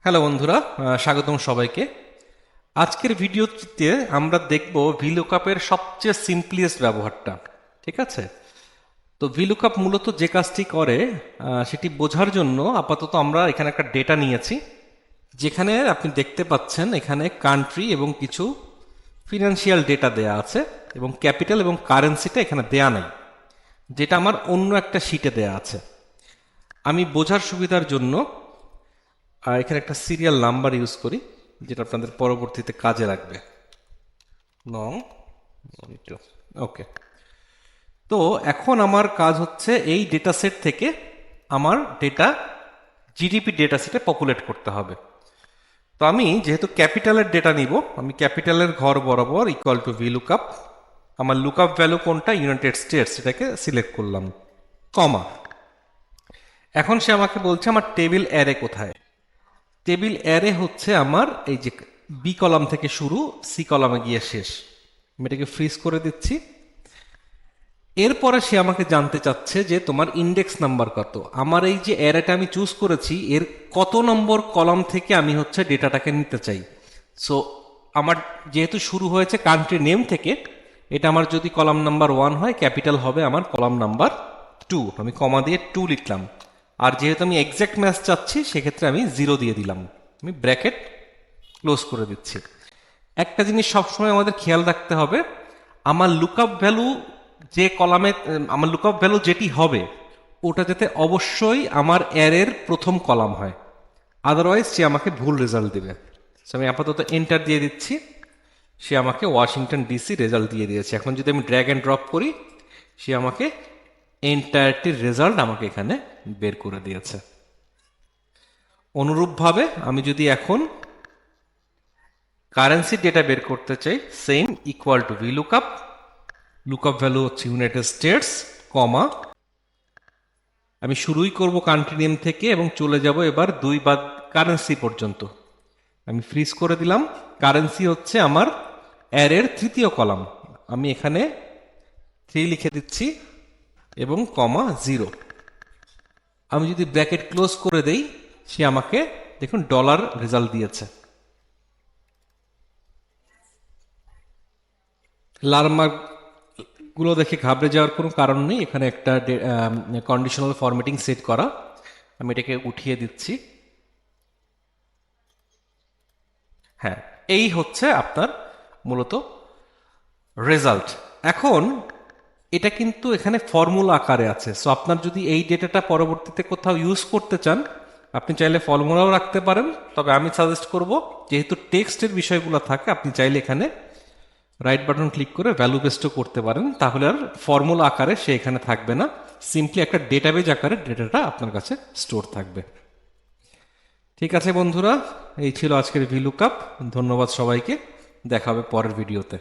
Hello বন্ধুরা, স্বাগতম সবাইকে। আজকের ভিডিওতে আমরা দেখব ভিলুকআপের সবচেয়ে সিম্পলিয়েস্ট ব্যবহারটা। ঠিক আছে, তো ভিলুকআপ মূলত যে কাজটি করে সেটি বোঝার জন্য আপাতত আমরা এখানে একটা ডেটা নিয়েছি, যেখানে আপনি দেখতে পাচ্ছেন এখানে কান্ট্রি এবং কিছু ফিনান্সিয়াল ডেটা দেয়া আছে এবং ক্যাপিটাল এবং কারেন্সিটা এখানে দেয়া নেই, যেটা আমার অন্য একটা শিটে দেয়া আছে। আমি বোঝার সুবিধার জন্য এখানে একটা সিরিয়াল নাম্বার ইউজ করি, যেটা আপনাদের পরবর্তীতে কাজে লাগবে। নং ওকে। তো এখন আমার কাজ হচ্ছে এই ডেটা সেট থেকে আমার ডেটা জিডিপি ডেটা সেটে পপুলেট করতে হবে। তো আমি যেহেতু ক্যাপিটালের ডেটা নিব, আমি ক্যাপিটালের ঘর বরাবর ইকুয়াল টু ভিলুকআপ, আমার লুকআপ ভ্যালু কোনটা, ইউনাইটেড স্টেটস, এটাকে সিলেক্ট করলাম, কমা। এখন সে আমাকে বলছে আমার টেবিল অ্যারে কোথায়। টেবিল অ্যারে হচ্ছে আমার এই যে বি কলাম থেকে শুরু, সি কলামে গিয়ে শেষ। আমি এটাকে ফ্রিজ করে দিচ্ছি। এরপরে সে আমাকে জানতে চাচ্ছে যে তোমার ইন্ডেক্স নাম্বার কত। আমার এই যে অ্যারেটা আমি চুজ করেছি, এর কত নম্বর কলাম থেকে আমি হচ্ছে ডেটাটাকে নিতে চাই। সো আমার যেহেতু শুরু হয়েছে কান্ট্রি নেম থেকে, এটা আমার যদি কলাম নাম্বার 1 হয়, ক্যাপিটাল হবে আমার কলাম নাম্বার 2, আমি কমা দিয়ে 2 লিখলাম। আর যেহেতু আমি এক্স্যাক্ট ম্যাচ চাচ্ছি, সেক্ষেত্রে আমি 0 দিয়ে দিলাম, আমি ব্র্যাকেট ক্লোজ করে দিচ্ছি। একটা জিনিস সবসময় আমাদের খেয়াল রাখতে হবে, আমার লুকআপ ভ্যালু যে কলামে, আমার লুকআপ ভ্যালু যেটি হবে ওটা যাতে অবশ্যই আমার অ্যারের প্রথম কলাম হয়, আদারওয়াইজ সে আমাকে ভুল রেজাল্ট দেবে। আমি আপাতত এন্টার দিয়ে দিচ্ছি, সে আমাকে ওয়াশিংটন ডিসি রেজাল্ট দিয়ে দিয়েছে। এখন যদি আমি ড্র্যাগ অ্যান্ড ড্রপ করি, সে আমাকে এন্টায়ারটির রেজাল্ট আমাকে এখানে বের করে দিয়েছে। অনুরূপভাবে আমি যদি এখন কারেন্সি ডেটা বের করতে চাই, same equal to VLOOKUP, lookup value হচ্ছে ইউনাইটেড স্টেটস, কমা, আমি শুরুই করব কান্ট্রি নেম থেকে এবং চলে যাব এবার 2 বাদ কারেন্সি পর্যন্ত। আমি ফ্রিজ করে দিলাম। কারেন্সি হচ্ছে আমার অ্যারের তৃতীয় কলাম, আমি এখানে 3 লিখে দিচ্ছি এবং কমা 0। আমি যদি ব্র্যাকেট ক্লোজ করে দেই, সে আমাকে দেখুন ডলার রেজাল্ট দিয়েছে। লার্মার্ক গুলো দেখে ঘাবড়ে যাওয়ার কোনো কারণ নেই, এখানে একটা কন্ডিশনাল ফরম্যাটিং সেট করা। আমি এটাকে উঠিয়ে দিচ্ছি। হ্যাঁ, এই হচ্ছে আপনার মূলত রেজাল্ট। এখন এটা কিন্তু এখানে ফর্মুলা আকারে আছে, সো আপনার যদি এই ডেটাটা পরবর্তীতে কোথাও ইউজ করতে চান, আপনি চাইলে ফর্মুলাও রাখতে পারেন। তবে আমি সাজেস্ট করব, যেহেতু টেক্সটের বিষয়গুলো থাকে, আপনি চাইলে এখানে রাইট বাটন ক্লিক করে ভ্যালু পেস্টও করতে পারেন, তাহলে আর ফর্মুলা আকারে সে এখানে থাকবে না, সিম্পলি একটা ডেটাবেজ আকারে ডেটাটা আপনার কাছে স্টোর থাকবে। ঠিক আছে বন্ধুরা, এই ছিল আজকের ভিলুকআপ। ধন্যবাদ সবাইকে, দেখা হবে পরের ভিডিওতে।